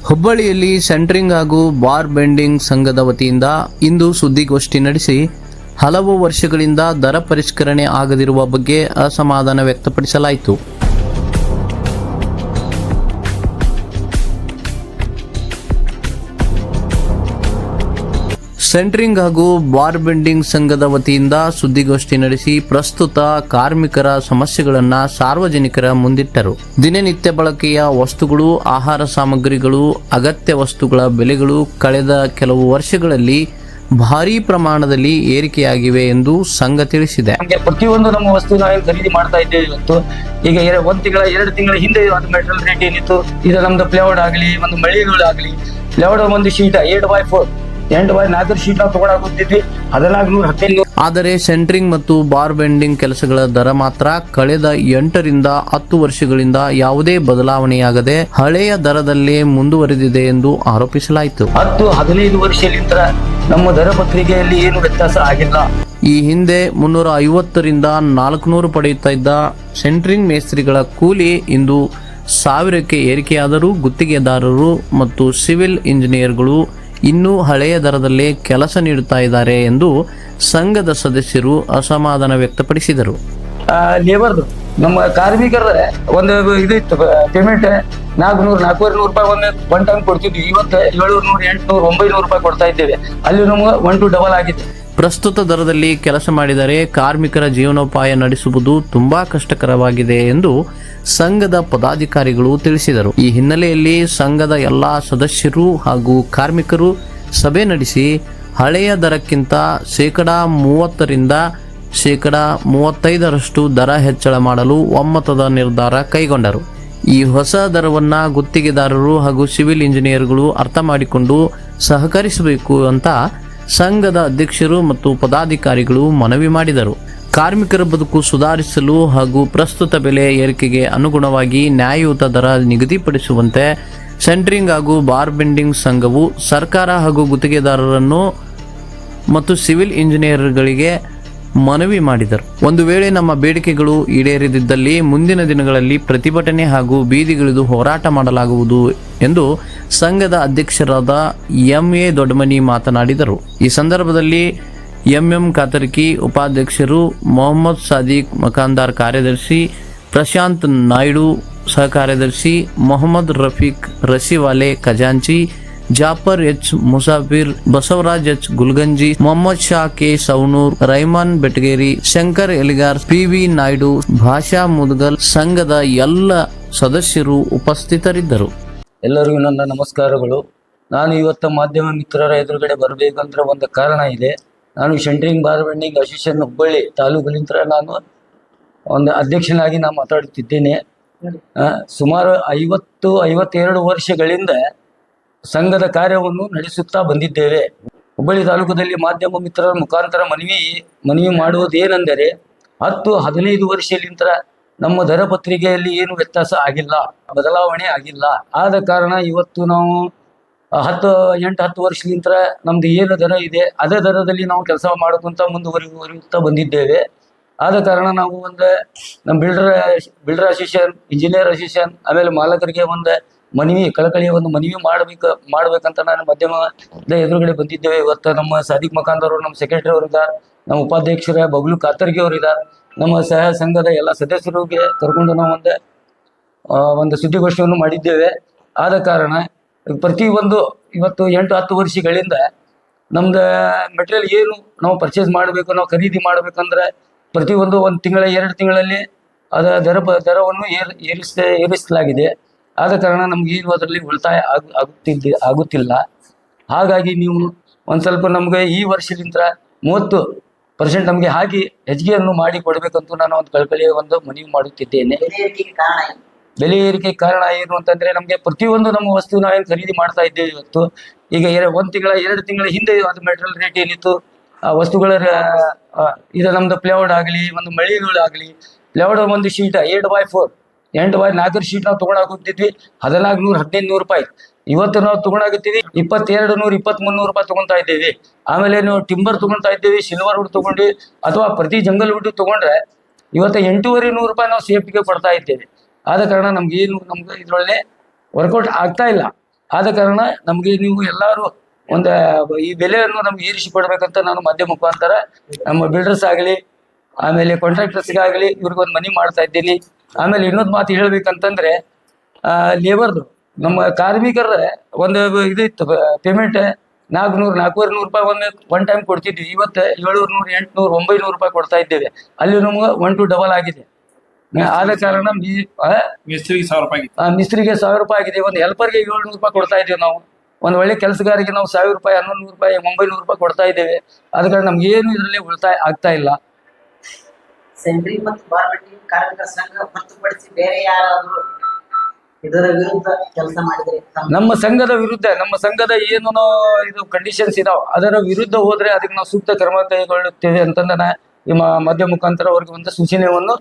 ಹುಬ್ಬಳ್ಳಿಯಲ್ಲಿ ಸೆಂಟ್ರಿಂಗ್ ಹಾಗೂ bar bending ಸಂಘದ ವತಿಯಿಂದ ಇಂದು ಸುದ್ದಿಗೋಷ್ಠಿ ನಡೆಸಿ ಹಲವು ವರ್ಷಗಳಿಂದ ದರ ಪರಿಷ್ಕರಣೆ ಆಗದಿರುವ ಬಗ್ಗೆ ಅಸಮಾಧಾನ ವ್ಯಕ್ತಪಡಿಸಲಾಯಿತು. ಸೆಂಟ್ರಿಂಗ್ ಹಾಗೂ ಬಾರ್ ಬೆಂಡಿಂಗ್ ಸಂಘದ ವತಿಯಿಂದ ಸುದ್ದಿಗೋಷ್ಠಿ ನಡೆಸಿ ಪ್ರಸ್ತುತ ಕಾರ್ಮಿಕರ ಸಮಸ್ಯೆಗಳನ್ನು ಸಾರ್ವಜನಿಕರ ಮುಂದಿಟ್ಟರು. ದಿನನಿತ್ಯ ಬಳಕೆಯ ವಸ್ತುಗಳು, ಆಹಾರ ಸಾಮಗ್ರಿಗಳು, ಅಗತ್ಯ ವಸ್ತುಗಳ ಬೆಲೆಗಳು ಕಳೆದ ಕೆಲವು ವರ್ಷಗಳಲ್ಲಿ ಭಾರೀ ಪ್ರಮಾಣದಲ್ಲಿ ಏರಿಕೆಯಾಗಿವೆ ಎಂದು ಸಂಘ ತಿಳಿಸಿದೆ. ಪ್ರತಿಯೊಂದು ನಮ್ಮ ವಸ್ತು ನಾವು ಖರೀದಿ ಮಾಡ್ತಾ ಇದ್ದೇವೆ. ಇವತ್ತು ಈಗ ಎರಡು ತಿಂಗಳ ಹಿಂದೆ ಒಂದು ಮೆಟೀರಿಯಲ್ ರೇಟ್ ಏನಿತ್ತು, ಇದು ನಮ್ದು ಪ್ಲೇವುಡ್ ಆಗಲಿ, ಒಂದು ಮಳಿಗೆಗಳು ಆಗಲಿ, ಪ್ಲೇವುಡ್ ಒಂದು ಶೀಟ್ 8x4 8x4 ಶೀಟ್ ನಾವು ತಗೊಳಾಗುತ್ತಿದ್ವಿ 1400 ಆದರೆ ಸೆಂಟ್ರಿಂಗ್ ಮತ್ತು ಬಾರ್ ಬೆಂಡಿಂಗ್ ಕೆಲಸಗಳ ದರ ಮಾತ್ರ ಕಳೆದ 8 ರಿಂದ 10 ವರ್ಷಗಳಿಂದ ಯಾವುದೇ ಬದಲಾವಣೆಯಾಗದೆ ಹಳೆಯ ದರದಲ್ಲೇ ಮುಂದುವರೆದಿದೆ ಎಂದು ಆರೋಪಿಸಲಾಯಿತು. 10-15 ವರ್ಷದಿಂದ ನಮ್ಮ ದರ ಪತ್ರಿಕೆಯಲ್ಲಿ ಏನು ವ್ಯತ್ಯಾಸ ಆಗಿಲ್ಲ. ಈ ಹಿಂದೆ 350 ರಿಂದ 400 ಪಡೆಯುತ್ತಾ ಇದ್ದ ಸೆಂಟ್ರಿಂಗ್ ಮೇಸ್ತ್ರಿಗಳ ಕೂಲಿ ಇಂದು 1000ಕ್ಕೆ ಏರಿಕೆಯಾದರೂ ಗುತ್ತಿಗೆದಾರರು ಮತ್ತು ಸಿವಿಲ್ ಇಂಜಿನಿಯರ್ಗಳು ಇನ್ನೂ ಹಳೆಯ ದರದಲ್ಲೇ ಕೆಲಸ ನೀಡುತ್ತಾ ಇದ್ದಾರೆ ಎಂದು ಸಂಘದ ಸದಸ್ಯರು ಅಸಮಾಧಾನ ವ್ಯಕ್ತಪಡಿಸಿದರು. ಲೇಬರ್ದು ನಮ್ಮ ಕಾರ್ಮಿಕರ ಒಂದು ಇದು ಇತ್ತು, ಪೇಮೆಂಟ್ 400-400 ರೂಪಾಯಿ ಒನ್ ಟೈಮ್ ಕೊಡ್ತಿದ್ವಿ. ಇವತ್ತು 700-800-900 ರೂಪಾಯಿ ಕೊಡ್ತಾ ಇದ್ದೇವೆ. ಅಲ್ಲಿ ನಮ್ಗೆ 1-2 ಡಬಲ್ ಆಗಿದೆ. ಪ್ರಸ್ತುತ ದರದಲ್ಲಿ ಕೆಲಸ ಮಾಡಿದರೆ ಕಾರ್ಮಿಕರ ಜೀವನೋಪಾಯ ನಡೆಸುವುದು ತುಂಬಾ ಕಷ್ಟಕರವಾಗಿದೆ ಎಂದು ಸಂಘದ ಪದಾಧಿಕಾರಿಗಳು ತಿಳಿಸಿದರು. ಈ ಹಿನ್ನೆಲೆಯಲ್ಲಿ ಸಂಘದ ಎಲ್ಲಾ ಸದಸ್ಯರು ಹಾಗೂ ಕಾರ್ಮಿಕರು ಸಭೆ ನಡೆಸಿ ಹಳೆಯ ದರಕ್ಕಿಂತ 30% ರಿಂದ 35% ದರ ಹೆಚ್ಚಳ ಮಾಡಲು ಒಮ್ಮತದ ನಿರ್ಧಾರ ಕೈಗೊಂಡರು. ಈ ಹೊಸ ದರವನ್ನ ಗುತ್ತಿಗೆದಾರರು ಹಾಗೂ ಸಿವಿಲ್ ಇಂಜಿನಿಯರ್ಗಳು ಅರ್ಥ ಮಾಡಿಕೊಂಡು ಸಹಕರಿಸಬೇಕು ಅಂತ ಸಂಘದ ಅಧ್ಯಕ್ಷರು ಮತ್ತು ಪದಾಧಿಕಾರಿಗಳು ಮನವಿ ಮಾಡಿದರು. ಕಾರ್ಮಿಕರ ಬದುಕು ಸುಧಾರಿಸಲು ಹಾಗೂ ಪ್ರಸ್ತುತ ಬೆಲೆ ಏರಿಕೆಗೆ ಅನುಗುಣವಾಗಿ ನ್ಯಾಯಯುತ ದರ ನಿಗದಿಪಡಿಸುವಂತೆ ಸೆಂಟ್ರಿಂಗ್ ಹಾಗೂ ಬಾರ್ ಬೆಂಡಿಂಗ್ ಸಂಘವು ಸರ್ಕಾರ ಹಾಗೂ ಗುತ್ತಿಗೆದಾರರನ್ನು ಮತ್ತು ಸಿವಿಲ್ ಇಂಜಿನಿಯರ್ಗಳಿಗೆ ಮನವಿ ಮಾಡಿದರು. ಒಂದು ವೇಳೆ ನಮ್ಮ ಬೇಡಿಕೆಗಳು ಈಡೇರದಿದ್ದಲ್ಲಿ ಮುಂದಿನ ದಿನಗಳಲ್ಲಿ ಪ್ರತಿಭಟನೆ ಹಾಗೂ ಬೀದಿಗಿಳಿದು ಹೋರಾಟ ಮಾಡಲಾಗುವುದು ಎಂದು ಸಂಘದ ಅಧ್ಯಕ್ಷರಾದ ಎಂ.ಎ. ದೊಡ್ಡಮನಿ ಮಾತನಾಡಿದರು. ಈ ಸಂದರ್ಭದಲ್ಲಿ ಎಂ.ಎಂ. ಕಾತರ್ಕಿ ಉಪಾಧ್ಯಕ್ಷರು, ಮೊಹಮ್ಮದ್ ಸಾದಿಕ್ ಮಕಾಂದಾರ್ ಕಾರ್ಯದರ್ಶಿ, ಪ್ರಶಾಂತ್ ನಾಯ್ಡು ಸಹ ಕಾರ್ಯದರ್ಶಿ, ಮೊಹಮ್ಮದ್ ರಫೀಕ್ ರಸಿವಾಲೆ ಖಜಾಂಚಿ, Jafar H Musafir, Basavaraj H Gulganji, Mohammed Sha K Saunoor, Raiman Betageri, Shankar Eligar, P V. Naidu, Basha Mudgal ಸಂಘದ ಎಲ್ಲ ಸದಸ್ಯರು ಉಪಸ್ಥಿತರಿದ್ದರು. ಎಲ್ಲರಿಗೂ ನನ್ನ ನಮಸ್ಕಾರಗಳು. ನಾನು ಇವತ್ತು ಮಾಧ್ಯಮ ಮಿತ್ರರ ಎದುರುಗಡೆ ಬರಬೇಕಂದ್ರೆ ಒಂದು ಕಾರಣ ಇದೆ. ನಾನು centring bar bending association Hubballi ತಾಲೂಕಿನಿಂದ ನಾನು ಒಂದು ಅಧ್ಯಕ್ಷನಾಗಿ ನಾನು ಮಾತಾಡುತ್ತಿದ್ದೇನೆ. ಸುಮಾರು 50-52 ವರ್ಷಗಳಿಂದ ಸಂಘದ ಕಾರ್ಯವನ್ನು ನಡೆಸುತ್ತಾ ಬಂದಿದ್ದೇವೆ. ಹುಬ್ಬಳ್ಳಿ ತಾಲೂಕದಲ್ಲಿ ಮಾಧ್ಯಮ ಮಿತ್ರರ ಮುಖಾಂತರ ಮನವಿ ಮಾಡುವುದೇನೆಂದರೆ 10-15 ವರ್ಷದಿಂದ ನಮ್ಮ ದರ ಪತ್ರಿಕೆಯಲ್ಲಿ ಏನು ವ್ಯತ್ಯಾಸ ಆಗಿಲ್ಲ, ಬದಲಾವಣೆ ಆಗಿಲ್ಲ. ಆದ ಕಾರಣ ಇವತ್ತು ನಾವು 8-10 ವರ್ಷದಿಂದ ನಮ್ದು ಏನು ದರ ಇದೆ ಅದೇ ದರದಲ್ಲಿ ನಾವು ಕೆಲಸ ಮಾಡ್ಕೊಂತ ಮುಂದುವರಿಯುತ್ತಾ ಬಂದಿದ್ದೇವೆ. ಆದ ಕಾರಣ ನಾವು ನಮ್ಮ ಬಿಲ್ಡರ್ ಅಸೋಸಿಯೇಷನ್, ಇಂಜಿನಿಯರ್ ಅಸೋಸಿಯೇಷನ್, ಆಮೇಲೆ ಮಾಲಕರಿಗೆ ಕಳಕಳಿಯ ಒಂದು ಮನವಿ ಮಾಡ್ಬೇಕಂತ ನಾನು ಮಾಧ್ಯಮದ ಎದುರುಗಡೆ ಬಂದಿದ್ದೇವೆ. ಇವತ್ತು ನಮ್ಮ ಸಾದಿಕ್ ಮಕಾಂದರ್ ಅವರು, ನಮ್ಮ ಸೆಕ್ರೆಟರಿ ಅವರು ಇದ್ದಾರೆ, ನಮ್ಮ ಉಪಾಧ್ಯಕ್ಷರ ಬಬ್ಲು ಕಾತರ್ಗಿ ಅವರು ಇದ್ದಾರೆ, ನಮ್ಮ ಸಹ ಸಂಘದ ಎಲ್ಲ ಸದಸ್ಯರಿಗೆ ಕರ್ಕೊಂಡು ನಾವು ಒಂದು ಸುದ್ದಿಗೋಷ್ಠಿಯನ್ನು ಮಾಡಿದ್ದೇವೆ. ಆದ ಕಾರಣ ಪ್ರತಿಯೊಂದು ಇವತ್ತು 8-10 ವರ್ಷಗಳಿಂದ ನಮ್ದು ಮೆಟೀರಿಯಲ್ ಏನು ನಾವು ಪರ್ಚೇಸ್ ಮಾಡಬೇಕು, ನಾವು ಖರೀದಿ ಮಾಡ್ಬೇಕಂದ್ರೆ ಪ್ರತಿಯೊಂದು 1 ತಿಂಗಳ 2 ತಿಂಗಳಲ್ಲಿ ದರವನ್ನು ಏರಿಸಲಾಗಿದೆ. ಆದ ಕಾರಣ ನಮ್ಗೆ ಏನು ಅದರಲ್ಲಿ ಉಳಿತಾಯ ಆಗುತ್ತಿಲ್ಲ. ಹಾಗಾಗಿ ನೀವು ಒಂದು ಸ್ವಲ್ಪ ನಮ್ಗೆ ಈ ವರ್ಷದಿಂದ 30% ನಮಗೆ ಹಾಕಿ ಹೆಚ್ಚಿಗೆಯನ್ನು ಮಾಡಿ ಕೊಡಬೇಕಂತೂ ನಾನು ಒಂದು ಕಳಕಳಿಯ ಮನವಿ ಮಾಡುತ್ತಿದ್ದೇನೆ. ಬೆಲೆ ಏರಿಕೆ ಕಾರಣ ಏನು ಅಂತಂದ್ರೆ ನಮಗೆ ಪ್ರತಿಯೊಂದು ನಮ್ಮ ವಸ್ತು ನಾವೇನು ಖರೀದಿ ಮಾಡ್ತಾ ಇದ್ದೇವೆ. ಇವತ್ತು ಈಗ 2 ತಿಂಗಳ ಹಿಂದೆ ಒಂದು ಮೆಟೀರಿಯಲ್ ರೇಟ್ ಏನಿತ್ತು, ಆ ವಸ್ತುಗಳ ಇದು ನಮ್ದು ಪ್ಲೇವುಡ್ ಆಗಲಿ, ಒಂದು ಮಳಿಗೆಗಳು ಆಗಲಿ, ಪ್ಲೇವುಡ್ ಒಂದು ಶೀಟ್ 8x4 8x4 ಶೀಟ್ ನಾವು ತಗೊಂಡಾಗುತ್ತಿದ್ವಿ 1400-1500 ರೂಪಾಯಿ. ಇವತ್ತು ನಾವು ತಗೊಂಡಾಗುತ್ತೀವಿ 2200-2300 ರೂಪಾಯಿ ತಗೊಂತಾ ಇದ್ದೇವೆ. ಆಮೇಲೆ ನಾವು ಟಿಂಬರ್ ತಗೊಳ್ತಾ ಇದ್ದೇವೆ, ಸಿಲ್ವರ್ ವುಡ್ ತಗೊಂಡು ಅಥವಾ ಪ್ರತಿ ಜಂಗಲ್ ವುಡ್ ತಗೊಂಡ್ರೆ ಇವತ್ತು 8,500 ರೂಪಾಯಿ ನಾವು ಸೇಫ್ಟಿಗೆ ಕೊಡ್ತಾ ಇದ್ದೇವೆ. ಆದ ಕಾರಣ ನಮ್ಗೆ ಇದರೊಳ್ಳೆ ವರ್ಕೌಟ್ ಆಗ್ತಾ ಇಲ್ಲ. ಆದ ಕಾರಣ ನಮಗೆ ನೀವು ಎಲ್ಲರೂ ಒಂದು ಈ ಬೆಲೆಯನ್ನು ನಮ್ಗೆ ಏರಿಸಿ ಕೊಡ್ಬೇಕಂತ ನಾನು ಮಾಧ್ಯಮ ಮುಖಾಂತರ ನಮ್ಮ ಬಿಲ್ಡರ್ಸ್ ಆಗಲಿ, ಆಮೇಲೆ ಕಾಂಟ್ರಾಕ್ಟರ್ಸ್ಗಾಗಲಿ ಇವ್ರಿಗೊಂದು ಮನವಿ ಮಾಡ್ತಾ ಇದ್ದೀನಿ. ಆಮೇಲೆ ಇನ್ನೊಂದು ಮಾತು ಹೇಳ್ಬೇಕಂತಂದ್ರೆ ಲೇಬರ್ದು ನಮ್ಮ ಕಾರ್ಮಿಕರ ಒಂದು ಇದು ಇತ್ತು ಪೇಮೆಂಟ್ 400-450 ರೂಪಾಯಿ ಒನ್ ಟೈಮ್ ಕೊಡ್ತಿದ್ವಿ. ಇವತ್ತು 700, 800, 900 ರೂಪಾಯಿ ಕೊಡ್ತಾ ಇದ್ದೇವೆ. ಅಲ್ಲಿ ನಮ್ಗೆ 1 to ಡಬಲ್ ಆಗಿದೆ. ಆದ ಕಾರಣ ಮಿಸ್ತ್ರಿಗೆ 1000 ರೂಪಾಯಿ ಮಿಸ್ತ್ರಿಗೆ 1000 ರೂಪಾಯಿ ಆಗಿದೆ. ಒಂದು ಹೆಲ್ಪರ್ಗೆ 700 ರೂಪಾಯಿ ಕೊಡ್ತಾ ಇದ್ದೇವೆ ನಾವು. ಒಂದು ಒಳ್ಳೆ ಕೆಲಸಗಾರಿಗೆ ನಾವು 1000 ರೂಪಾಯಿ, 1100 ರೂಪಾಯಿ, 900 ರೂಪಾಯಿ ಕೊಡ್ತಾ ಇದ್ದೇವೆ. ಆದ ಕಾರಣ ನಮ್ಗೆ ಏನು ಇದರಲ್ಲಿ ಉಳಿತಾಯ ಆಗ್ತಾ ಇಲ್ಲ. ಸೆಂಟ್ರಿಂಗ್ ಮತ್ತು ಬಾರ್ ಬೆಂಡಿಂಗ್ ಕಾರ್ಮಿಕರ ಸಂಘ ಹೊರತುಪಡಿಸಿ ಬೇರೆ ಯಾರಾದರೂ ಇದರ ವಿರುದ್ಧ ಕೆಲಸ ಮಾಡಿದ್ರೆ ನಮ್ಮ ಸಂಘದ ವಿರುದ್ಧ, ನಮ್ಮ ಸಂಘದ ಏನು ಇದು ಕಂಡೀಷನ್ಸ್ ಇದಾವ ಅದರ ವಿರುದ್ಧ ಹೋದ್ರೆ ಅದಕ್ಕೆ ನಾವು ಸೂಕ್ತ ಕ್ರಮ ಕೈಗೊಳ್ಳುತ್ತೇವೆ ಅಂತಂದ ನಿಮ್ಮ ಮಾಧ್ಯಮ ಮುಖಾಂತರ ಅವ್ರಿಗೆ ಒಂದು ಸೂಚನೆಯನ್ನು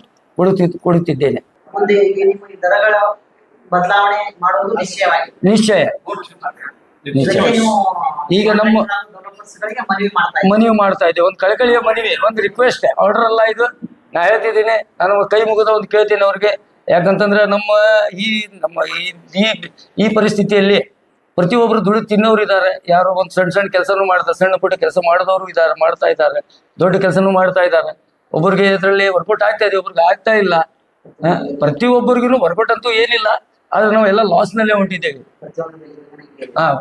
ಕೊಡುತ್ತಿದ್ದೇನೆ. ಮುಂದೆ ಈಗ ನಿಮ್ಮ ಈ ದರಗಳ ಬದಲಾವಣೆ ಮಾಡೋದು ನಿಶ್ಚಯವಾಗಿದೆ. ನಿಶ್ಚಯ. ಇದಕ್ಕೆ ನೀವು ಈಗ ನಮ್ಮ ಡೆವಲಪರ್ಸ್ಗಳಿಗೆ ಮನವಿ ಮಾಡ್ತಾ ಇದ್ದೇವೆ. ಒಂದು ಕಳಕಳಿಯ ಮನವಿ, ಒಂದು ರಿಕ್ವೆಸ್ಟ್, ಆರ್ಡರ್ ಅಲ್ಲ ಇದು. ನಾ ಹೇಳ್ತಿದ್ದೀನಿ, ನಾನು ಕೈ ಮುಗಿದ ಒಂದು ಕೇಳ್ತೀನಿ ಅವ್ರಿಗೆ. ಯಾಕಂತಂದ್ರೆ ನಮ್ಮ ಈ ಪರಿಸ್ಥಿತಿಯಲ್ಲಿ ಪ್ರತಿಯೊಬ್ರು ದುಡ್ಡು ತಿನ್ನೋರು ಇದ್ದಾರೆ. ಯಾರೋ ಒಂದು ಸಣ್ಣ ಸಣ್ಣ ಕೆಲಸನೂ ಮಾಡ್ತಾರೆ, ಸಣ್ಣ ಪುಟ್ಟ ಕೆಲಸ ಮಾಡಿದವರು ಇದ್ದಾರೆ, ಮಾಡ್ತಾ ಇದ್ದಾರೆ, ದೊಡ್ಡ ಕೆಲಸನೂ ಮಾಡ್ತಾ ಇದ್ದಾರೆ. ಒಬ್ಬರಿಗೆ ಇದರಲ್ಲಿ ವರ್ಕೌಟ್ ಆಗ್ತಾ ಇದೆ, ಒಬ್ರಿಗೆ ಆಗ್ತಾ ಇಲ್ಲ. ಪ್ರತಿಯೊಬ್ಬರಿಗೂ ವರ್ಕೌಟ್ ಅಂತೂ ಏನಿಲ್ಲ, ಆದ್ರೆ ನಾವು ಎಲ್ಲ ಲಾಸ್ ನಲ್ಲೇ ಹೊಂಟಿದ್ದೇವೆ.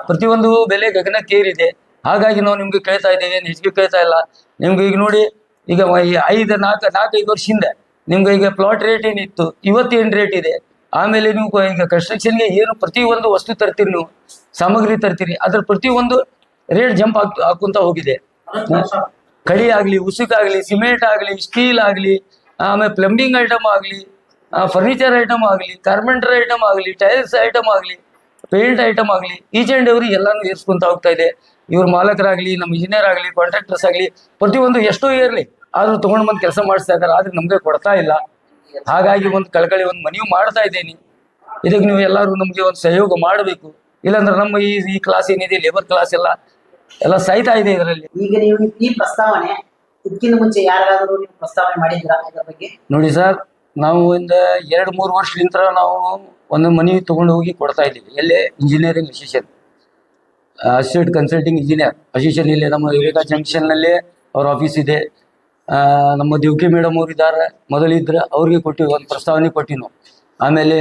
ಪ್ರತಿಯೊಂದು ಬೆಲೆ ಗಗನಕ್ಕೇರಿದೆ. ಹಾಗಾಗಿ ನಾವು ನಿಮ್ಗೆ ಕೇಳ್ತಾ ಇದ್ದೇವೆ, ಏನು ಹೆಚ್ಚಿಗೆ ಕೇಳ್ತಾ ಇಲ್ಲ. ನಿಮ್ಗೆ ಈಗ ನೋಡಿ, ಈಗ 4-5 ವರ್ಷ ಹಿಂದೆ ನಿಮ್ಗೆ ಈಗ ಪ್ಲಾಟ್ ರೇಟ್ ಏನಿತ್ತು, ಇವತ್ತೇನು ರೇಟ್ ಇದೆ. ಆಮೇಲೆ ನೀವು ಈಗ ಕನ್ಸ್ಟ್ರಕ್ಷನ್ಗೆ ಏನು ಪ್ರತಿಯೊಂದು ವಸ್ತು ತರ್ತೀರಿ, ನೀವು ಸಾಮಗ್ರಿ ತರ್ತೀರಿ, ಅದ್ರ ಪ್ರತಿಯೊಂದು ರೇಟ್ ಜಂಪ್ ಹಾಕುಂತ ಹೋಗಿದೆ. ಕಳಿ ಆಗ್ಲಿ, ಉಸುಕಾಗ್ಲಿ, ಸಿಮೆಂಟ್ ಆಗ್ಲಿ, ಸ್ಟೀಲ್ ಆಗ್ಲಿ, ಆಮೇಲೆ ಪ್ಲಂಬಿಂಗ್ ಐಟಮ್ ಆಗ್ಲಿ, ಫರ್ನಿಚರ್ ಐಟಮ್ ಆಗಲಿ, ಕಾರ್ಪೆಂಟರ್ ಐಟಮ್ ಆಗಲಿ, ಟೈಲ್ಸ್ ಐಟಮ್ ಆಗಲಿ, ಪೇಂಟ್ ಐಟಮ್ ಆಗಲಿ, ಈಚ್ ಆ್ಯಂಡ್ ಎವ್ರಿ ಎಲ್ಲಾನು ಏರ್ಸ್ಕೊಂತ ಹೋಗ್ತಾ ಇದೆ. ಇವ್ರ ಮಾಲಕರಾಗ್ಲಿ, ನಮ್ಮ ಇಂಜಿನಿಯರ್ ಆಗಲಿ, ಕಾಂಟ್ರಾಕ್ಟರ್ಸ್ ಆಗಲಿ, ಪ್ರತಿಯೊಂದು ಎಷ್ಟೋ ಇರಲಿ ಆದ್ರೂ ತಗೊಂಡು ಬಂದು ಕೆಲಸ ಮಾಡಿಸ್ತಾ ಇದ್ದಾರೆ, ಆದ್ರೆ ನಮಗೆ ಕೊಡ್ತಾ ಇಲ್ಲ. ಹಾಗಾಗಿ ಒಂದು ಕಳಕಳಿ ಒಂದು ಮನವಿ ಮಾಡ್ತಾ ಇದ್ದೀನಿ. ಇದಕ್ಕೆ ನೀವು ಎಲ್ಲರೂ ನಮಗೆ ಒಂದು ಸಹಯೋಗ ಮಾಡಬೇಕು. ಇಲ್ಲಾಂದ್ರೆ ನಮ್ಮ ಈ ಕ್ಲಾಸ್ ಏನಿದೆ, ಲೇಬರ್ ಕ್ಲಾಸ್ ಎಲ್ಲ ಸಾಯ್ತಾ ಇದೆ ಇದರಲ್ಲಿ. ಈಗ ನೀವು ಈ ಪ್ರಸ್ತಾವನೆ ಇದಕ್ಕಿಂತ ಮುಂಚೆ ಯಾರಾದರೂ ನೀವು ಪ್ರಸ್ತಾವನೆ ಮಾಡಿದ್ರಾ ಇದರ ಬಗ್ಗೆ? ನೋಡಿ ಸರ್, ನಾವು ಒಂದು 2-3 ವರ್ಷದಿಂದ ನಾವು ಒಂದು ಮನವಿ ತಗೊಂಡು ಹೋಗಿ ಕೊಡ್ತಾ ಇದ್ದೀವಿ. ಎಲ್ಲೇ engineering assistant consulting engineer assistant ಇಲ್ಲೇ ನಮ್ಮ ವಿವೇಕ ಜಂಕ್ಷನ್ನಲ್ಲೇ ಅವ್ರ ಆಫೀಸ್ ಇದೆ. ನಮ್ಮ ದೇವಕಿ ಮೇಡಮ್ ಅವ್ರು ಇದ್ದಾರೆ, ಮೊದಲಿದ್ರೆ ಅವ್ರಿಗೆ ಕೊಟ್ಟಿವಿ, ಒಂದು ಪ್ರಸ್ತಾವನೆ ಕೊಟ್ಟಿವಿ ನಾವು. ಆಮೇಲೆ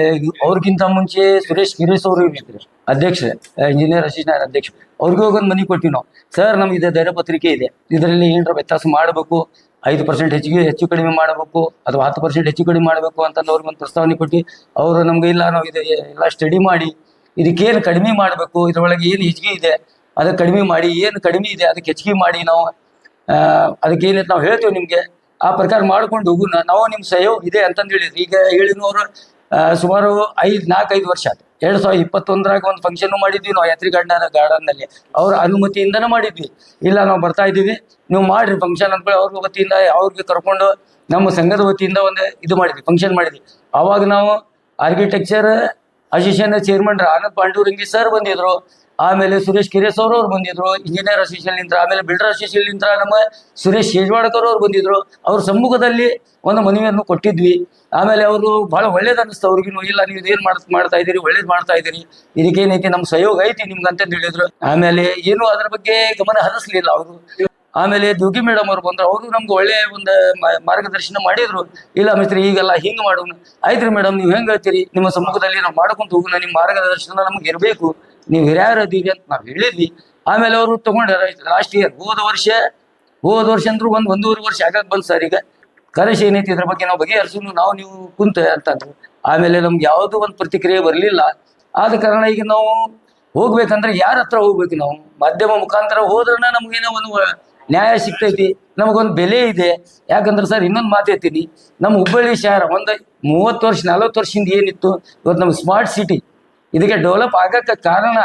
ಅವ್ರಿಗಿಂತ ಮುಂಚೆ ಸುರೇಶ್ ಗಿರೀಶ್ ಅವರು ಇರ್ತಿದ್ರು, ಅಧ್ಯಕ್ಷ, ಇಂಜಿನಿಯರ್ ಅಸಿಸ್ಟೆಂಟ್ ಅಧ್ಯಕ್ಷ, ಅವ್ರಿಗೆ ಹೋಗೊಂದು ಮನವಿ ಕೊಟ್ಟಿವಿ ನಾವು. ಸರ್, ನಮ್ಗೆ ಇದೆ ಧೈರ್ಯ ಪತ್ರಿಕೆ ಇದೆ, ಇದರಲ್ಲಿ ಏನರ ವ್ಯತ್ಯಾಸ ಮಾಡಬೇಕು, 5% ಹೆಚ್ಚು ಕಡಿಮೆ ಮಾಡಬೇಕು, ಅಥವಾ 10% ಹೆಚ್ಚು ಕಡಿಮೆ ಮಾಡಬೇಕು ಅಂತಂದು ಅವ್ರಿಗೆ ಒಂದು ಪ್ರಸ್ತಾವನೆ ಕೊಟ್ಟು, ಅವರು ನಮ್ಗೆ ಇಲ್ಲ, ನಾವು ಇದು ಎಲ್ಲ ಸ್ಟಡಿ ಮಾಡಿ ಇದಕ್ಕೇನು ಕಡಿಮೆ ಮಾಡಬೇಕು, ಇದರೊಳಗೆ ಏನು ಹೆಚ್ಚಿಗೆ ಇದೆ ಅದಕ್ಕೆ ಕಡಿಮೆ ಮಾಡಿ, ಏನು ಕಡಿಮೆ ಇದೆ ಅದಕ್ಕೆ ಹೆಚ್ಚಿಗೆ ಮಾಡಿ, ನಾವು ಅದಕ್ಕೆ ಏನೈತೆ ನಾವು ಹೇಳ್ತೀವಿ ನಿಮಗೆ, ಆ ಪ್ರಕಾರ ಮಾಡ್ಕೊಂಡು ಹೋಗುನ. ನಾವು ನಿಮ್ಮ ಸಹಯೋಗ ಇದೆ ಅಂತಂದು ಹೇಳಿದ್ರಿ. ಈಗ ಹೇಳಿನವರು ಸುಮಾರು 4-5 ವರ್ಷ ಆಯ್ತು. 2021ರಾಗ ಒಂದು ಫಂಕ್ಷನ್ ಮಾಡಿದ್ವಿ ನಾವು ಯಾತ್ರಿ ಗಾರ್ಡನ್ನಲ್ಲಿ. ಅವ್ರ ಅನುಮತಿಯಿಂದನೇ ಮಾಡಿದ್ವಿ. ಇಲ್ಲ, ನಾವು ಬರ್ತಾ ಇದ್ದೀವಿ, ನೀವು ಮಾಡ್ರಿ ಫಂಕ್ಷನ್ ಅಂದ್ಕೊಳ್ಳಿ. ಅವ್ರ ವತಿಯಿಂದ ಅವ್ರಿಗೆ ಕರ್ಕೊಂಡು ನಮ್ಮ ಸಂಘದ ವತಿಯಿಂದ ಒಂದು ಇದು ಮಾಡಿದ್ವಿ, ಫಂಕ್ಷನ್ ಮಾಡಿದ್ವಿ. ಅವಾಗ ನಾವು architecture association chairman Anand Pandurangi sir ಬಂದಿದ್ರು, ಆಮೇಲೆ ಸುರೇಶ್ ಕಿರೇಶ್ ಅವ್ರು ಬಂದಿದ್ರು ಇಂಜಿನಿಯರ್ ಅಸೋಸಿಯೇಷನ್, ಆಮೇಲೆ ಬಿಲ್ಡರ್ ಅಸೋಸಿಯೇಷನ್ ನಮ್ಮ ಸುರೇಶ್ ಶೇಜ್ವಾಡ್ಕರ್ ಅವ್ರು ಬಂದಿದ್ರು. ಅವ್ರ ಸಮ್ಮುಖದಲ್ಲಿ ಒಂದು ಮನವಿಯನ್ನು ಕೊಟ್ಟಿದ್ವಿ. ಆಮೇಲೆ ಅವರು ಬಹಳ ಒಳ್ಳೇದು ಅನ್ನಿಸ್ತು ಅವ್ರಿಗೂ. ಇಲ್ಲ, ನೀವು ಏನು ಮಾಡ್ತಾ ಇದ್ದೀರಿ, ಒಳ್ಳೇದು ಮಾಡ್ತಾ ಇದ್ದೀರಿ, ಇದಕ್ಕೇನೈತಿ ನಮ್ಮ ಸಹಯೋಗ ಐತಿ ನಿಮ್ಗೆ ಅಂತಂದು ಹೇಳಿದ್ರು. ಆಮೇಲೆ ಏನು ಅದ್ರ ಬಗ್ಗೆ ಗಮನ ಹರಿಸ್ಲಿಲ್ಲ ಅವರು. ಆಮೇಲೆ ದುರ್ಗಿ ಮೇಡಮ್ ಅವ್ರು ಬಂದ್ರು, ಅವರು ನಮ್ಗೆ ಒಳ್ಳೆ ಒಂದು ಮಾರ್ಗದರ್ಶನ ಮಾಡಿದ್ರು. ಇಲ್ಲ ಮಿಸ್ತ್ರಿ, ಈಗೆಲ್ಲ ಹಿಂಗೆ ಮಾಡೋಣ. ಆಯ್ತ್ರಿ ಮೇಡಮ್, ನೀವು ಹೆಂಗೆ ಹೇಳ್ತೀರಿ, ನಿಮ್ಮ ಸಮ್ಮುಖದಲ್ಲಿ ನಾವು ಮಾಡ್ಕೊಂತ ಹೋಗೋಣ, ನಿಮ್ಮ ಮಾರ್ಗದರ್ಶನ ನಮ್ಗೆ ಇರಬೇಕು, ನೀವು ಹಿರಿಯರದೀರಿ ಅಂತ ನಾವು ಹೇಳಿದ್ವಿ. ಆಮೇಲೆ ಅವರು ತಗೊಂಡಾರ ಲಾಸ್ಟ್ ಇಯರ್, ಹೋದ ವರ್ಷ ಅಂದ್ರು 1-1.5 ವರ್ಷ ಆಗಕ್ಕೆ ಬಂದು ಸರ್. ಈಗ ಕರೆಶ್ ಏನೈತಿ ಇದ್ರ ಬಗ್ಗೆ ನಾವು ಬಗೆಹರಿಸೋನು, ನೀವು ಕುಂತ ಅಂತಂದ್ರು. ಆಮೇಲೆ ನಮ್ಗೆ ಯಾವುದೂ ಒಂದು ಪ್ರತಿಕ್ರಿಯೆ ಬರಲಿಲ್ಲ. ಆದ ಕಾರಣ ಈಗ ನಾವು ಹೋಗ್ಬೇಕಂದ್ರೆ ಯಾರ ಹತ್ರ ಹೋಗ್ಬೇಕು? ನಾವು ಮಾಧ್ಯಮ ಮುಖಾಂತರ ಹೋದ್ರೆ ನಮ್ಗೇನೋ ಒಂದು ನ್ಯಾಯ ಸಿಗ್ತೈತಿ, ನಮಗೊಂದು ಬೆಲೆ ಇದೆ. ಯಾಕಂದ್ರೆ ಸರ್, ಇನ್ನೊಂದು ಮಾತೇತೀನಿ, ನಮ್ಮ ಹುಬ್ಬಳ್ಳಿ ಶಹರ ಒಂದು 30 ವರ್ಷ 40 ವರ್ಷದಿಂದ ಏನಿತ್ತು, ಇವತ್ತು ನಮ್ಮ ಸ್ಮಾರ್ಟ್ ಸಿಟಿ ಇದಕ್ಕೆ ಡೆವಲಪ್ ಆಗಕ್ಕೆ ಕಾರಣ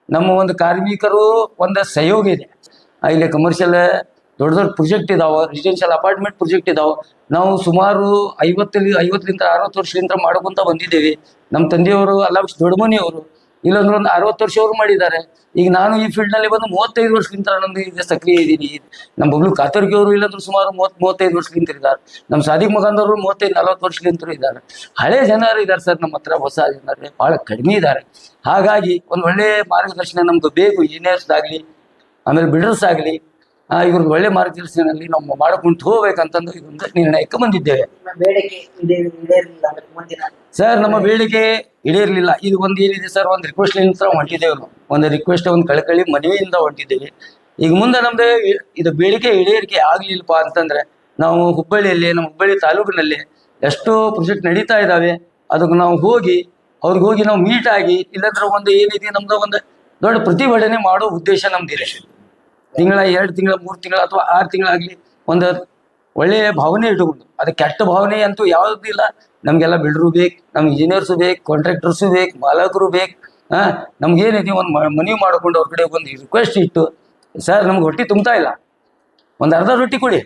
ನಮ್ಮ ಒಂದು ಕಾರ್ಮಿಕರು ಒಂದು ಸಹಯೋಗ ಇದೆ. ಇಲ್ಲಿ ಕಮರ್ಷಿಯಲ್ ದೊಡ್ಡ ಪ್ರೊಜೆಕ್ಟ್ ಇದಾವೆ, ರೆಸಿಡೆನ್ಷಿಯಲ್ ಅಪಾರ್ಟ್ಮೆಂಟ್ ಪ್ರೊಜೆಕ್ಟ್ ಇದಾವೆ. ನಾವು ಸುಮಾರು 50-60 ವರ್ಷದಿಂದ ಮಾಡ್ಕೊಂತ ಬಂದಿದ್ದೇವೆ. ನಮ್ಮ ತಂದೆಯವರು ಅಲ್ಲ ದೊಡ್ಡಮನಿಯವರು ಇಲ್ಲಾಂದ್ರೆ ಒಂದು 60 ವರ್ಷ ಅವ್ರು ಮಾಡಿದ್ದಾರೆ. ಈಗ ನಾನು ಈ ಫೀಲ್ಡ್ನಲ್ಲಿ ಬಂದು 35 ವರ್ಷಕ್ಕಿಂತ ನಂದು ಈಗ ಸಕ್ರಿಯ ಇದ್ದೀನಿ. ನಮ್ಮ ಬಬ್ಲು ಕಾತರ್ಗಿ ಅವರು ಇಲ್ಲಾಂದ್ರೆ ಸುಮಾರು 30-35 ವರ್ಷಕ್ಕಿಂತ ಇದ್ದಾರೆ. ನಮ್ಮ ಸಾದಿಕ್ ಮಗಂದವರು 35-40 ವರ್ಷಕ್ಕಿಂತ ಇದ್ದಾರೆ. ಹಳೆ ಜನರು ಇದ್ದಾರೆ ಸರ್ ನಮ್ಮ ಹತ್ರ, ಹೊಸ ಜನರು ಬಹಳ ಕಡಿಮೆ ಇದ್ದಾರೆ. ಹಾಗಾಗಿ ಒಂದು ಒಳ್ಳೆ ಮಾರ್ಗದರ್ಶನ ನಮ್ಗೆ ಬೇಕು. ಇಂಜಿನಿಯರ್ಸ್ ಆಗಲಿ, ಆಮೇಲೆ ಬಿಲ್ಡರ್ಸ್ ಆಗಲಿ, ಇವ್ರದ್ದು ಒಳ್ಳೆ ಮಾರ್ಗದರ್ಶನದಲ್ಲಿ ನಾವು ಮಾಡ್ಕೊಂಡು ಹೋಗ್ಬೇಕಂತಂದು ಇದೊಂದು ನಿರ್ಣಯಕ್ಕೆ ಬಂದಿದ್ದೇವೆ. ನಿಮ್ಮ ಬೇಡಿಕೆ ಈಡೇರಲಿಲ್ಲ ಅಂದ್ರೆ ಮುಂದಿನ ಸರ್ ನಮ್ಮ ಬೇಡಿಕೆ ಈಡೇರಲಿಲ್ಲ. ಇದು ಒಂದು ಏನಿದೆ ಸರ್, ಒಂದು ರಿಕ್ವೆಸ್ಟ್ ಹೊಂಟಿದ್ದೇವೆ ನಾವು. ಒಂದು ರಿಕ್ವೆಸ್ಟ್, ಒಂದು ಕಳಕಳಿ ಮನವಿಯಿಂದ ಹೊಂಟಿದ್ದೇವೆ. ಈಗ ಮುಂದೆ ನಮ್ದು ಇದು ಬೇಡಿಕೆ ಈಡೇರಿಕೆ ಆಗ್ಲಿಲ್ಲಪ್ಪ ಅಂತಂದ್ರೆ ನಾವು ಹುಬ್ಬಳ್ಳಿಯಲ್ಲಿ, ನಮ್ಮ ಹುಬ್ಬಳ್ಳಿ ತಾಲೂಕಿನಲ್ಲಿ ಎಷ್ಟೋ ಪ್ರಾಜೆಕ್ಟ್ ನಡೀತಾ ಇದ್ದಾವೆ. ಅದಕ್ಕೆ ನಾವು ಅವ್ರಿಗೆ ಹೋಗಿ ನಾವು ಮೀಟ್ ಆಗಿ, ಇಲ್ಲಾಂದ್ರೆ ಒಂದು ಏನಿದೆ ನಮ್ದು ಒಂದು ದೊಡ್ಡ ಪ್ರತಿಭಟನೆ ಮಾಡೋ ಉದ್ದೇಶ ನಮ್ದಿದೆ. ತಿಂಗಳ 2 ತಿಂಗಳ 3 ತಿಂಗಳ ಅಥವಾ 6 ತಿಂಗಳಾಗ್ಲಿ ಒಂದು ಒಳ್ಳೆಯ ಭಾವನೆ ಇಟ್ಟುಕೊಂಡು, ಅದು ಕೆಟ್ಟ ಭಾವನೆ ಅಂತೂ ಯಾವುದೂ ಇಲ್ಲ. ನಮ್ಗೆಲ್ಲ ಬಿಲ್ಡರು ಬೇಕು, ನಮ್ಗೆ ಇಂಜಿನಿಯರ್ಸು ಬೇಕು, ಕಾಂಟ್ರಾಕ್ಟರ್ಸು ಬೇಕು, ಮಾಲಕರು ಬೇಕು. ನಮ್ಗೇನಿದೆ ಒಂದು ಮನವಿ ಮಾಡಿಕೊಂಡು ಅವ್ರ ಕಡೆ ಒಂದು ರಿಕ್ವೆಸ್ಟ್ ಇಟ್ಟು, ಸರ್ ನಮ್ಗೆ ಹೊಟ್ಟೆ ತುಂಬ್ತಾ ಇಲ್ಲ, ಒಂದು ಅರ್ಧ ರೊಟ್ಟಿ ಕೊಡಿ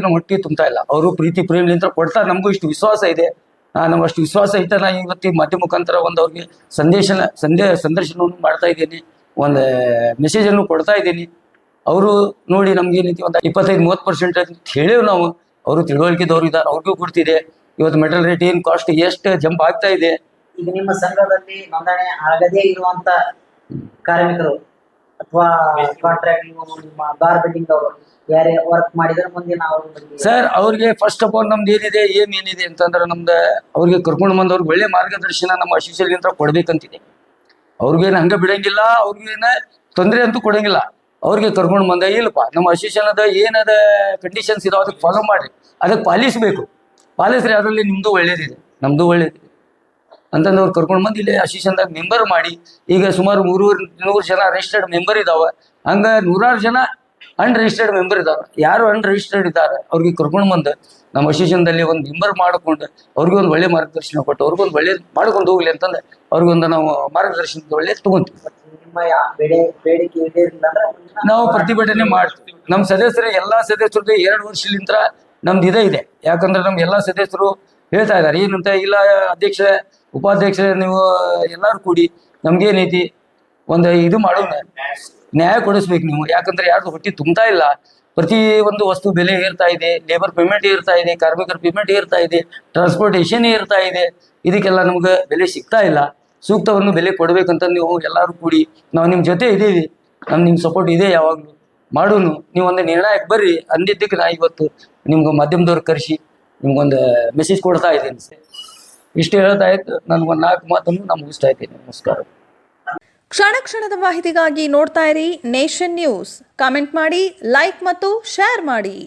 ನಮ್ಗೆ ಹೊಟ್ಟೆ ತುಂಬ್ತಾ ಇಲ್ಲ. ಅವರು ಪ್ರೀತಿ ಪ್ರೇಮಲಿಂದ ಕೊಡ್ತಾರೆ. ನಮಗೂ ಇಷ್ಟು ವಿಶ್ವಾಸ ಇದೆ. ನಮ್ಗೆ ಅಷ್ಟು ವಿಶ್ವಾಸ ಇಟ್ಟು ನಾನು ಇವತ್ತು ಮಾಧ್ಯಮ ಮುಖಾಂತರ ಒಂದು ಅವ್ರಿಗೆ ಸಂದರ್ಶನವನ್ನು ಮಾಡ್ತಾ ಇದ್ದೀನಿ, ಒಂದು ಮೆಸೇಜನ್ನು ಕೊಡ್ತಾ ಇದ್ದೀನಿ. ಅವರು ನೋಡಿ ನಮ್ಗೇನೈತಿ ಒಂದು 25-30% ಅಂತ ಹೇಳೇವು ನಾವು. ಅವರು ತಿಳುವಳಿಕೆದವ್ರು ಇದ್ದಾರೆ, ಅವ್ರಿಗೂ ಕೊಡ್ತಿದೆ. ಇವತ್ತು ಮೆಟಲ್ ರೇಟ್ ಏನು ಕಾಸ್ಟ್ ಎಷ್ಟು ಜಂಪ್ ಆಗ್ತಾ ಇದೆ. ಈಗ ನಿಮ್ಮ ಸಂಘದಲ್ಲಿ ನೋಂದಣಿ ಆಗದೇ ಇರುವಂತ ಕಾರ್ಮಿಕರು ಅಥವಾ ಕಾಂಟ್ರಾಕ್ಟ್ ನಿಮ್ಮ ಬಾರ್ ಬಿಲ್ಡಿಂಗ್ ಅವರು ಯಾರೇ ವರ್ಕ್ ಮಾಡಿದ್ರೆ ಮುಂದೆ ನಾವು ಸರ್ ಅವ್ರಿಗೆ ಫಸ್ಟ್ ಆಫ್ ಆಲ್ ನಮ್ದು ಏನಿದೆ ಅಂತಂದ್ರೆ ನಮ್ದು ಅವ್ರಿಗೆ ಕರ್ಕೊಂಡು ಬಂದು ಅವ್ರಿಗೆ ಒಳ್ಳೆ ಮಾರ್ಗದರ್ಶನ ನಮ್ಮ ಅಶಿಷಲಿಂದ ಕೊಡ್ಬೇಕಂತಿದೆ. ಅವ್ರಿಗೇನು ಹಂಗೆ ಬಿಡಂಗಿಲ್ಲ, ಅವ್ರಿಗೇನ ತೊಂದರೆ ಅಂತೂ ಕೊಡಂಗಿಲ್ಲ. ಅವ್ರಿಗೆ ಕರ್ಕೊಂಡು ಬಂದ ಇಲ್ಲಪ್ಪ ನಮ್ಮ ಅಶಿಷನದ ಏನದ ಕಂಡೀಷನ್ಸ್ ಇದಾವೆ ಅದಕ್ಕೆ ಫಾಲೋ ಮಾಡಿ, ಅದಕ್ಕೆ ಪಾಲಿಸ್ರಿ, ಅದರಲ್ಲಿ ನಿಮ್ದು ಒಳ್ಳೇದಿದೆ, ನಮ್ದು ಒಳ್ಳೇದಿದೆ ಅಂತಂದು ಅವ್ರು ಕರ್ಕೊಂಡು ಬಂದು ಇಲ್ಲಿ ಅಶಿಷನ್ದಾಗ ಮೆಂಬರ್ ಮಾಡಿ. ಈಗ ಸುಮಾರು 300 ಜನ ರಿಜಿಸ್ಟರ್ಡ್ ಮೆಂಬರ್ ಇದಾವೆ. ಹಂಗ 100 ಜನ ಅನ್ರಿಜಿಸ್ಟರ್ಡ್ ಮೆಂಬರ್ ಇದ್ದಾರೆ. ಯಾರು ಅನ್ರಿಜಿಸ್ಟರ್ಡ್ ಇದ್ದಾರೆ ಅವ್ರಿಗೆ ಕರ್ಕೊಂಡು ಬಂದು ನಮ್ಮ ಅಶಿಷನ್ದಲ್ಲಿ ಒಂದು ಮೆಂಬರ್ ಮಾಡಿಕೊಂಡು ಅವ್ರಿಗೆ ಒಂದು ಒಳ್ಳೆ ಮಾರ್ಗದರ್ಶನ ಕೊಟ್ಟು ಅವ್ರಿಗೊಂದು ಒಳ್ಳೆ ಮಾಡ್ಕೊಂಡು ಹೋಗ್ಲಿ ಅಂತಂದ್ರೆ ಅವ್ರಿಗೊಂದು ನಾವು ಮಾರ್ಗದರ್ಶನದ ಒಳ್ಳೆ ತಗೊಂತೀವಿ. ನಿಮ್ಮ ಬೇಡಿಕೆ ಈಡೇರಿಲ್ಲ ಅಂದ್ರೆ ನಾವು ಪ್ರತಿಭಟನೆ ಮಾಡ್ತೀವಿ. ನಮ್ಮ ಸದಸ್ಯರು ಎಲ್ಲಾ ಸದಸ್ಯರದ್ದು 2 ವರ್ಷಲಿಂದ ನಮ್ದು ಇದೆ. ಯಾಕಂದ್ರೆ ನಮ್ಗೆ ಎಲ್ಲಾ ಸದಸ್ಯರು ಹೇಳ್ತಾ ಇದ್ದಾರೆ ಏನಂತ, ಇಲ್ಲ ಅಧ್ಯಕ್ಷ ಉಪಾಧ್ಯಕ್ಷ ನೀವು ಎಲ್ಲಾರು ಕೂಡಿ ನಮ್ಗೇನೈತಿ ಒಂದು ಇದು ಮಾಡೋಣ, ನ್ಯಾಯ ಕೊಡಿಸ್ಬೇಕು ನೀವು. ಯಾಕಂದ್ರೆ ಯಾರ್ದು ಹೊಟ್ಟೆ ತುಂಬ್ತಾ ಇಲ್ಲ. ಪ್ರತಿ ಒಂದು ವಸ್ತು ಬೆಲೆ ಏರ್ತಾ ಇದೆ, ಲೇಬರ್ ಪೇಮೆಂಟ್ ಏರ್ತಾ ಇದೆ, ಕಾರ್ಮಿಕರ ಪೇಮೆಂಟ್ ಏರ್ತಾ ಇದೆ, ಟ್ರಾನ್ಸ್ಪೋರ್ಟೇಷನ್ ಏರ್ತಾ ಇದೆ. ಇದಕ್ಕೆಲ್ಲ ನಮ್ಗೆ ಬೆಲೆ ಸಿಗ್ತಾ ಇಲ್ಲ. ಸೂಕ್ತವನ್ನು ಬೆಲೆ ಕೊಡ್ಬೇಕಂತ ನೀವು ಎಲ್ಲರೂ ಕೂಡಿ ನಾವು ನಿಮ್ಮ ಜೊತೆ ಇದ್ದೀವಿ, ನಿಮ್ಮ ಸಪೋರ್ಟ್ ಇದೆ, ಯಾವಾಗಲೂ ಮಾಡೋನು. ನೀವು ಒಂದು ನಿರ್ಣಯಕ್ಕೆ ಬರ್ರಿ ಅಂದಿದ್ದಕ್ಕೆ ನಾ ಇವತ್ತು ನಿಮ್ಗೆ ಮಾಧ್ಯಮದವ್ರು ಕರೆಸಿ ನಿಮ್ಗೊಂದು ಮೆಸೇಜ್ ಕೊಡ್ತಾ ಇದ್ದೀನಿ. ಇಷ್ಟು ಹೇಳ್ತಾ ಇತ್ತು, ನನಗೊಂದು 4 ಮಾತನ್ನು ನಾನು ಮುಗಿಸ್ತಾ ಇದ್ದೀನಿ. ನಮಸ್ಕಾರ. ಕ್ಷಣ ಕ್ಷಣದ ಮಾಹಿತಿಗಾಗಿ ನೋಡ್ತಾ ಇರಿ ನೇಷನ್ ನ್ಯೂಸ್. ಕಾಮೆಂಟ್ ಮಾಡಿ, ಲೈಕ್ ಮತ್ತು ಶೇರ್ ಮಾಡಿ.